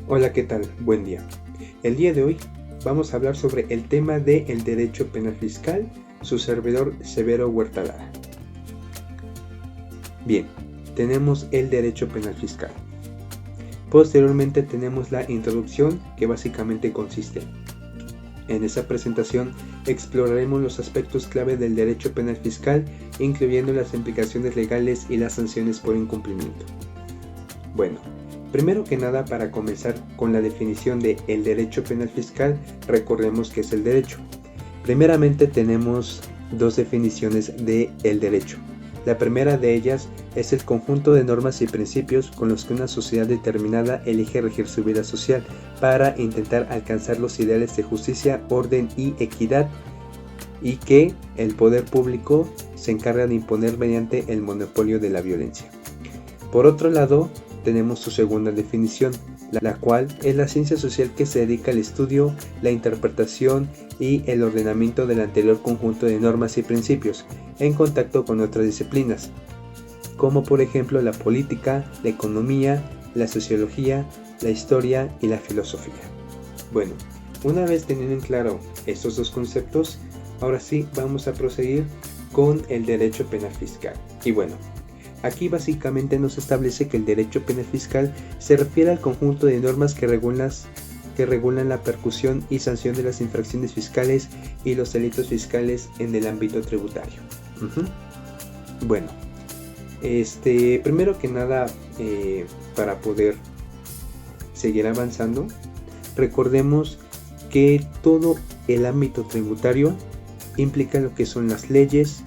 Hola, ¿qué tal? Buen día. El día de hoy vamos a hablar sobre el tema del derecho penal fiscal, su servidor Severo Huerta Lara. Bien, tenemos el derecho penal fiscal. Posteriormente tenemos la introducción, que básicamente consiste. En esa presentación exploraremos los aspectos clave del derecho penal fiscal, incluyendo las implicaciones legales y las sanciones por incumplimiento. Bueno, primero que nada, para comenzar con la definición de el derecho penal fiscal, recordemos qué es el derecho. Primeramente tenemos dos definiciones de el derecho. La primera de ellas es el conjunto de normas y principios con los que una sociedad determinada elige regir su vida social para intentar alcanzar los ideales de justicia, orden y equidad, y que el poder público se encarga de imponer mediante el monopolio de la violencia. Por otro lado, tenemos su segunda definición, la cual es la ciencia social que se dedica al estudio, la interpretación y el ordenamiento del anterior conjunto de normas y principios, en contacto con otras disciplinas, como por ejemplo la política, la economía, la sociología, la historia y la filosofía. Bueno, una vez teniendo en claro estos dos conceptos, ahora sí vamos a proseguir con el derecho penal fiscal. Y bueno, aquí básicamente nos establece que el derecho penal fiscal se refiere al conjunto de normas que regulan la percusión y sanción de las infracciones fiscales y los delitos fiscales en el ámbito tributario. Bueno, primero que nada, para poder seguir avanzando, recordemos que todo el ámbito tributario implica lo que son las leyes,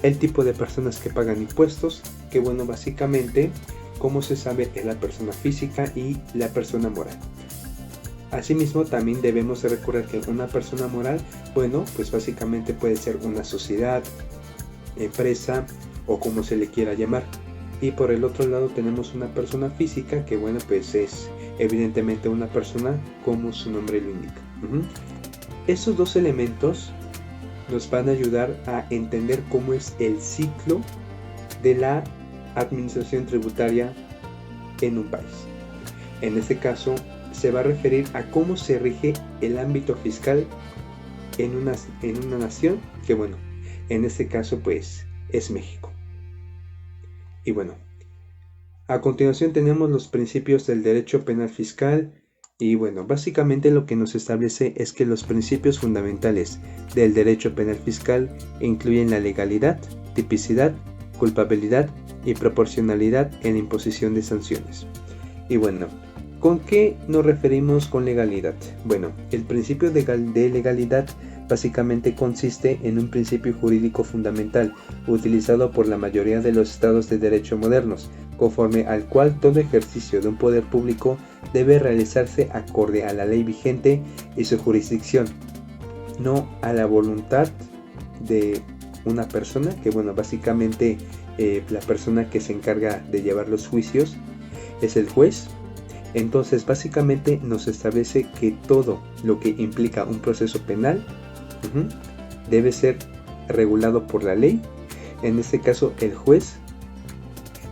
el tipo de personas que pagan impuestos, que bueno, básicamente, como se sabe, es la persona física y la persona moral. Asimismo, también debemos recordar que una persona moral, bueno, pues básicamente puede ser una sociedad, empresa o como se le quiera llamar. Y por el otro lado tenemos una persona física, que bueno, pues es evidentemente una persona como su nombre lo indica. Esos dos elementos nos van a ayudar a entender cómo es el ciclo de la administración tributaria en un país. En este caso, se va a referir a cómo se rige el ámbito fiscal en una nación, que bueno, en este caso pues es México. Y bueno, a continuación tenemos los principios del derecho penal fiscal. Y bueno, básicamente lo que nos establece es que los principios fundamentales del derecho penal fiscal incluyen la legalidad, tipicidad, culpabilidad y proporcionalidad en la imposición de sanciones. Y bueno, ¿con qué nos referimos con legalidad? Bueno, el principio de legalidad básicamente consiste en un principio jurídico fundamental utilizado por la mayoría de los estados de derecho modernos, conforme al cual todo ejercicio de un poder público debe realizarse acorde a la ley vigente y su jurisdicción, no a la voluntad de una persona, que bueno, básicamente la persona que se encarga de llevar los juicios es el juez. Entonces básicamente nos establece que todo lo que implica un proceso penal debe ser regulado por la ley. En este caso, el juez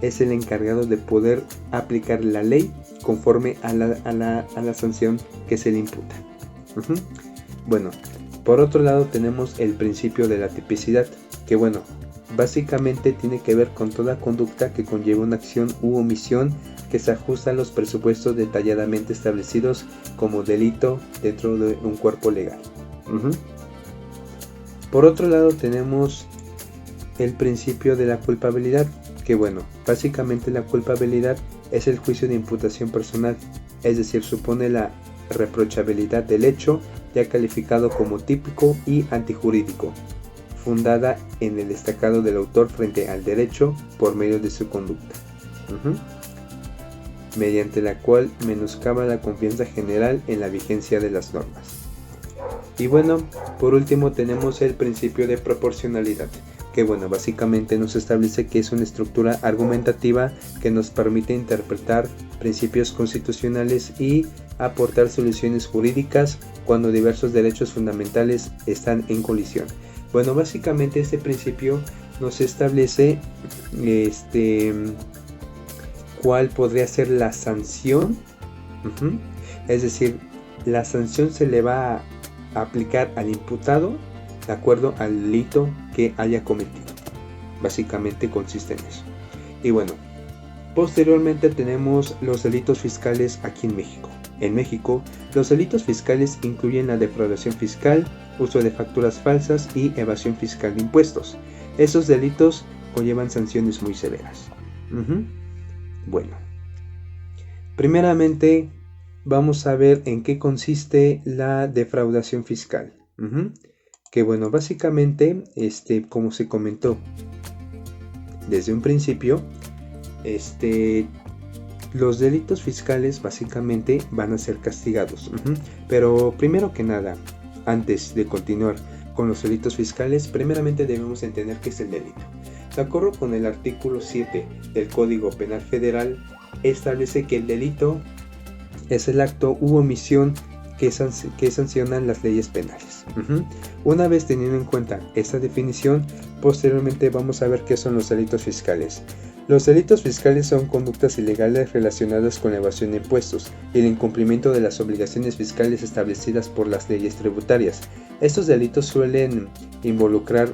es el encargado de poder aplicar la ley conforme a la sanción que se le imputa. Bueno, por otro lado tenemos el principio de la tipicidad, que bueno, básicamente tiene que ver con toda conducta que conlleva una acción u omisión que se ajusta a los presupuestos detalladamente establecidos como delito dentro de un cuerpo legal. Por otro lado tenemos el principio de la culpabilidad, que bueno, básicamente la culpabilidad es el juicio de imputación personal, es decir, supone la reprochabilidad del hecho ya calificado como típico y antijurídico, fundada en el destacado del autor frente al derecho por medio de su conducta, mediante la cual menoscaba la confianza general en la vigencia de las normas. Y bueno, por último tenemos el principio de proporcionalidad, que bueno, básicamente nos establece que es una estructura argumentativa que nos permite interpretar principios constitucionales y aportar soluciones jurídicas cuando diversos derechos fundamentales están en colisión. Bueno, básicamente este principio nos establece cuál podría ser la sanción Es decir, la sanción se le va a aplicar al imputado de acuerdo al delito que haya cometido. Básicamente consiste en eso. Y bueno, posteriormente tenemos los delitos fiscales aquí en México. En México, los delitos fiscales incluyen la defraudación fiscal, uso de facturas falsas y evasión fiscal de impuestos. Esos delitos conllevan sanciones muy severas. Bueno, primeramente vamos a ver en qué consiste la defraudación fiscal. Que bueno, básicamente, como se comentó desde un principio, los delitos fiscales básicamente van a ser castigados. Pero primero que nada, antes de continuar con los delitos fiscales, primeramente debemos entender qué es el delito. De acuerdo con el artículo 7 del Código Penal Federal, establece que el delito es el acto u omisión que sancionan las leyes penales. Una vez teniendo en cuenta esta definición, posteriormente vamos a ver qué son los delitos fiscales. Los delitos fiscales son conductas ilegales relacionadas con la evasión de impuestos y el incumplimiento de las obligaciones fiscales establecidas por las leyes tributarias. Estos delitos suelen involucrar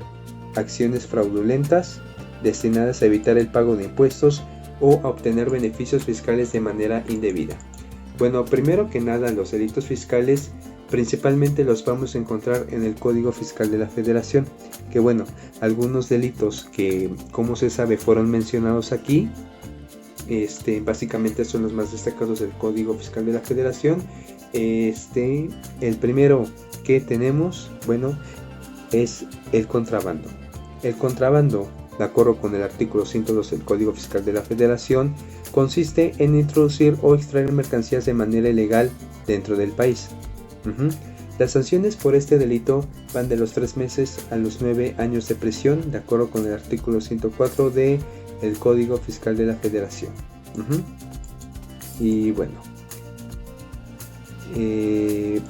acciones fraudulentas destinadas a evitar el pago de impuestos o a obtener beneficios fiscales de manera indebida. Bueno, primero que nada, los delitos fiscales principalmente los vamos a encontrar en el Código Fiscal de la Federación, que bueno, algunos delitos que, como se sabe, fueron mencionados aquí, básicamente son los más destacados del Código Fiscal de la Federación. El primero que tenemos, bueno, es el contrabando. El contrabando, de acuerdo con el artículo 102 del Código Fiscal de la Federación, consiste en introducir o extraer mercancías de manera ilegal dentro del país. Las sanciones por este delito van de los 3 meses a los 9 años de prisión, de acuerdo con el artículo 104 del Código Fiscal de la Federación. Y bueno,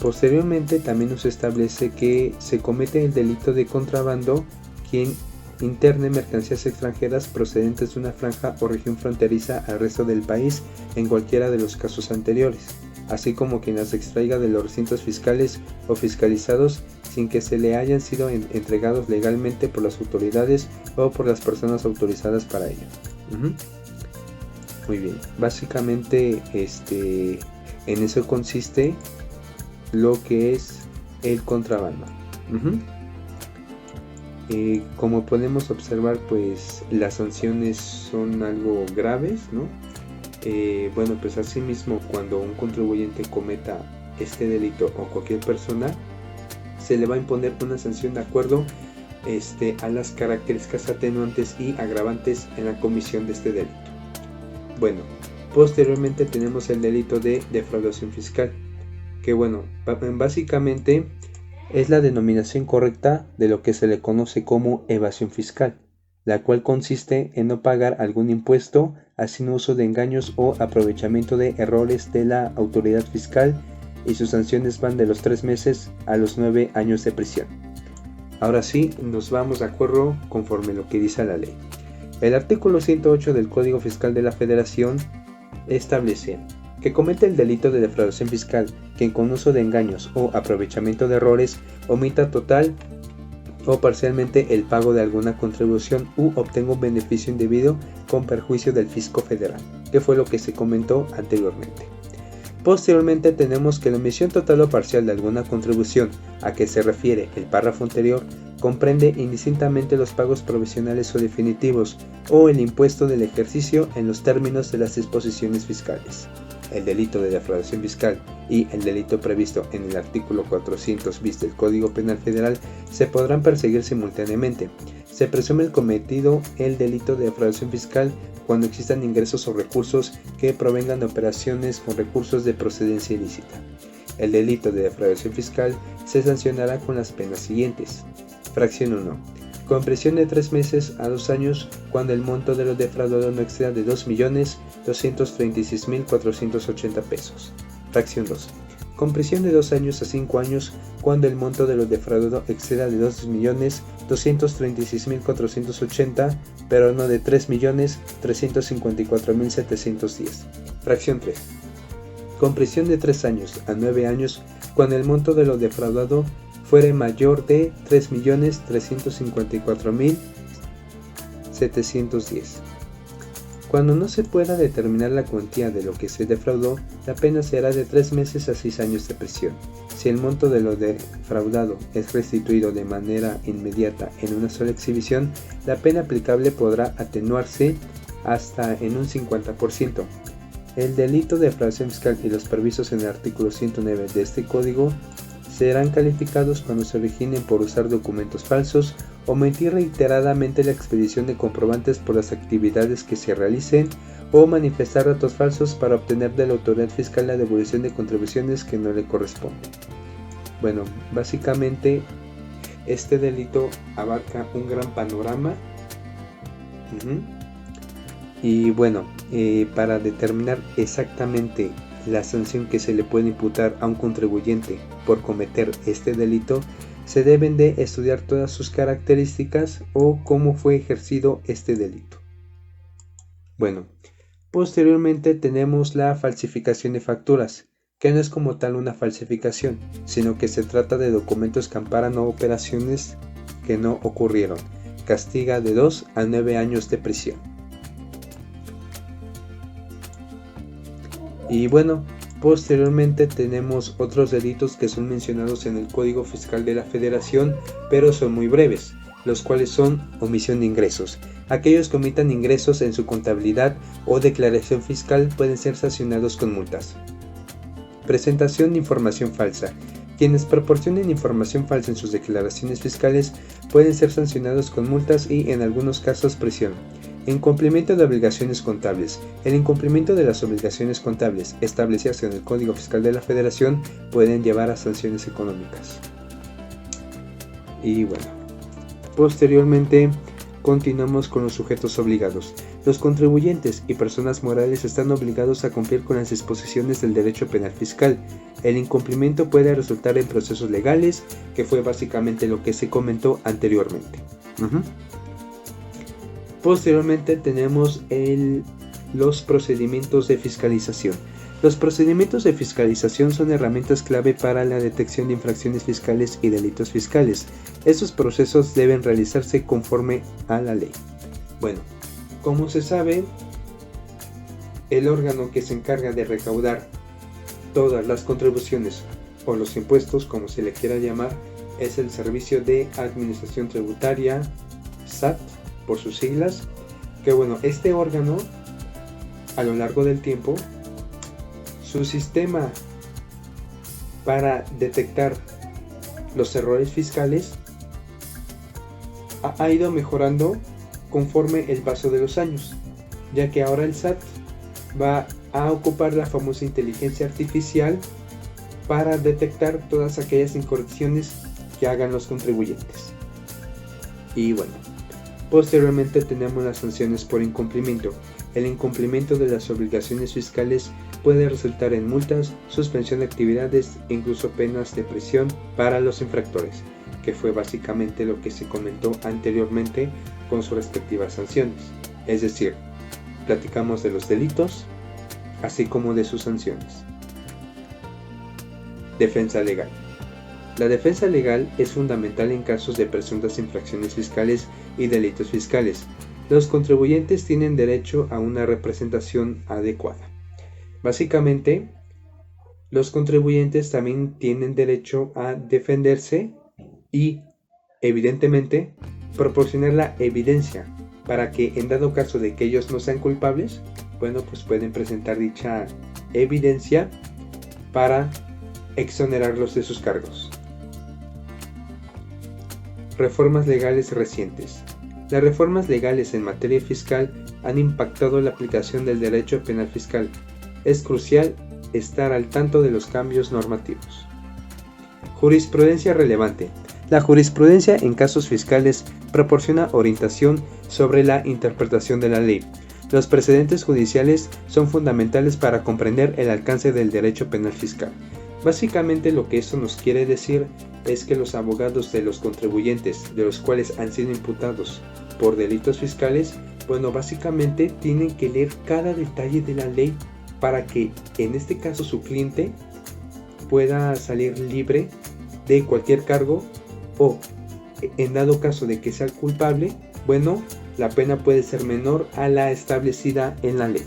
posteriormente también nos establece que se comete el delito de contrabando quien interne mercancías extranjeras procedentes de una franja o región fronteriza al resto del país en cualquiera de los casos anteriores, así como quien las extraiga de los recintos fiscales o fiscalizados sin que se le hayan sido entregados legalmente por las autoridades o por las personas autorizadas para ello. Muy bien, básicamente en eso consiste lo que es el contrabando. Como podemos observar, pues las sanciones son algo graves, ¿no? Bueno, pues asimismo, cuando un contribuyente cometa este delito o cualquier persona, se le va a imponer una sanción de acuerdo a las características atenuantes y agravantes en la comisión de este delito. Bueno, posteriormente tenemos el delito de defraudación fiscal, que bueno, básicamente es la denominación correcta de lo que se le conoce como evasión fiscal, la cual consiste en no pagar algún impuesto haciendo uso de engaños o aprovechamiento de errores de la autoridad fiscal, y sus sanciones van de los 3 meses a los 9 años de prisión. Ahora sí, nos vamos de acuerdo conforme lo que dice la ley. El artículo 108 del Código Fiscal de la Federación establece que comete el delito de defraudación fiscal quien con uso de engaños o aprovechamiento de errores omita total o parcialmente el pago de alguna contribución u obtenga un beneficio indebido con perjuicio del fisco federal, que fue lo que se comentó anteriormente. Posteriormente tenemos que la omisión total o parcial de alguna contribución a que se refiere el párrafo anterior comprende indistintamente los pagos provisionales o definitivos o el impuesto del ejercicio en los términos de las disposiciones fiscales. El delito de defraudación fiscal y el delito previsto en el artículo 400 bis del Código Penal Federal se podrán perseguir simultáneamente. Se presume el cometido el delito de defraudación fiscal cuando existan ingresos o recursos que provengan de operaciones con recursos de procedencia ilícita. El delito de defraudación fiscal se sancionará con las penas siguientes. Fracción 1. Con prisión de 3 meses a 2 años cuando el monto de lo defraudado no exceda de 2.236.480 pesos. Fracción 2. Con prisión de 2 años a 5 años cuando el monto de lo defraudado exceda de 2.236.480, pero no de 3.354.710. Fracción 3. con prisión de 3 años a 9 años cuando el monto de lo defraudado fuere mayor de 3.354.710. Cuando no se pueda determinar la cuantía de lo que se defraudó, la pena será de 3 meses a 6 años de prisión. Si el monto de lo defraudado es restituido de manera inmediata en una sola exhibición, la pena aplicable podrá atenuarse hasta en un 50%. El delito de defraudación fiscal y los previstos en el artículo 109 de este código serán calificados cuando se originen por usar documentos falsos, omitir reiteradamente la expedición de comprobantes por las actividades que se realicen o manifestar datos falsos para obtener de la autoridad fiscal la devolución de contribuciones que no le corresponden. Bueno, básicamente este delito abarca un gran panorama. Y bueno, para determinar exactamente la sanción que se le puede imputar a un contribuyente por cometer este delito, se deben de estudiar todas sus características o cómo fue ejercido este delito. Bueno, posteriormente tenemos la falsificación de facturas, que no es como tal una falsificación, sino que se trata de documentos que amparan operaciones que no ocurrieron. Castiga de 2 a 9 años de prisión. Y bueno, posteriormente tenemos otros delitos que son mencionados en el Código Fiscal de la Federación, pero son muy breves, los cuales son omisión de ingresos. Aquellos que omitan ingresos en su contabilidad o declaración fiscal pueden ser sancionados con multas. Presentación de información falsa. Quienes proporcionen información falsa en sus declaraciones fiscales pueden ser sancionados con multas y en algunos casos prisión. Incumplimiento de obligaciones contables. El incumplimiento de las obligaciones contables establecidas en el Código Fiscal de la Federación pueden llevar a sanciones económicas. Y bueno, posteriormente continuamos con los sujetos obligados. Los contribuyentes y personas morales están obligados a cumplir con las disposiciones del derecho penal fiscal. El incumplimiento puede resultar en procesos legales, que fue básicamente lo que se comentó anteriormente. Posteriormente tenemos los procedimientos de fiscalización. Los procedimientos de fiscalización son herramientas clave para la detección de infracciones fiscales y delitos fiscales. Estos procesos deben realizarse conforme a la ley. Bueno, como se sabe, el órgano que se encarga de recaudar todas las contribuciones o los impuestos, como se le quiera llamar, es el Servicio de Administración Tributaria, SAT, por sus siglas, que bueno, este órgano a lo largo del tiempo, su sistema para detectar los errores fiscales ha ido mejorando conforme el paso de los años, ya que ahora el SAT va a ocupar la famosa inteligencia artificial para detectar todas aquellas incorrecciones que hagan los contribuyentes. Y bueno, posteriormente tenemos las sanciones por incumplimiento. El incumplimiento de las obligaciones fiscales puede resultar en multas, suspensión de actividades e incluso penas de prisión para los infractores, que fue básicamente lo que se comentó anteriormente con sus respectivas sanciones. Es decir, platicamos de los delitos, así como de sus sanciones. Defensa legal. La defensa legal es fundamental en casos de presuntas infracciones fiscales y delitos fiscales. Los contribuyentes tienen derecho a una representación adecuada. Básicamente, los contribuyentes también tienen derecho a defenderse y, evidentemente, proporcionar la evidencia para que, en dado caso de que ellos no sean culpables, bueno, pues pueden presentar dicha evidencia para exonerarlos de sus cargos. Reformas legales recientes. Las reformas legales en materia fiscal han impactado la aplicación del derecho penal fiscal. Es crucial estar al tanto de los cambios normativos. Jurisprudencia relevante. La jurisprudencia en casos fiscales proporciona orientación sobre la interpretación de la ley. Los precedentes judiciales son fundamentales para comprender el alcance del derecho penal fiscal. Básicamente lo que esto nos quiere decir es que los abogados de los contribuyentes, de los cuales han sido imputados por delitos fiscales, bueno, básicamente tienen que leer cada detalle de la ley para que en este caso su cliente pueda salir libre de cualquier cargo, o en dado caso de que sea culpable, bueno, la pena puede ser menor a la establecida en la ley.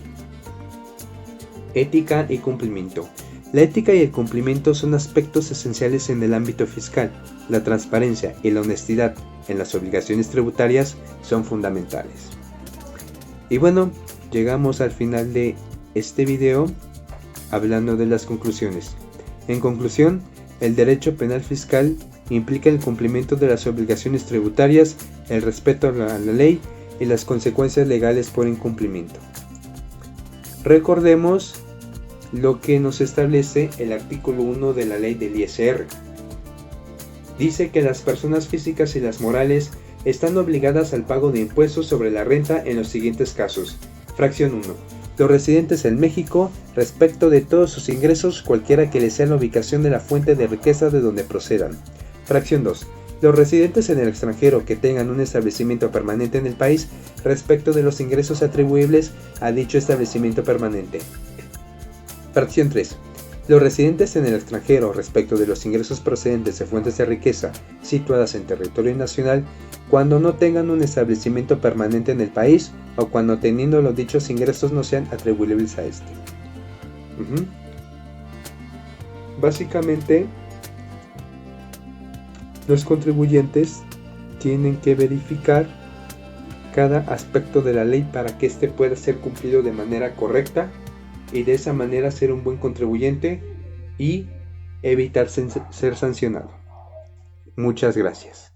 Ética y cumplimiento. La ética y el cumplimiento son aspectos esenciales en el ámbito fiscal. La transparencia y la honestidad en las obligaciones tributarias son fundamentales. Y bueno, llegamos al final de este video hablando de las conclusiones. En conclusión, el derecho penal fiscal implica el cumplimiento de las obligaciones tributarias, el respeto a la ley y las consecuencias legales por incumplimiento. Recordemos lo que nos establece el artículo 1 de la ley del ISR. Dice que las personas físicas y las morales están obligadas al pago de impuestos sobre la renta en los siguientes casos. Fracción 1. Los residentes en México, respecto de todos sus ingresos, cualquiera que les sea la ubicación de la fuente de riqueza de donde procedan. Fracción 2. Los residentes en el extranjero que tengan un establecimiento permanente en el país, respecto de los ingresos atribuibles a dicho establecimiento permanente. Fracción 3. Los residentes en el extranjero respecto de los ingresos procedentes de fuentes de riqueza situadas en territorio nacional cuando no tengan un establecimiento permanente en el país o cuando teniendo los dichos ingresos no sean atribuibles a este. Básicamente, los contribuyentes tienen que verificar cada aspecto de la ley para que éste pueda ser cumplido de manera correcta y de esa manera ser un buen contribuyente y evitar ser sancionado. Muchas gracias.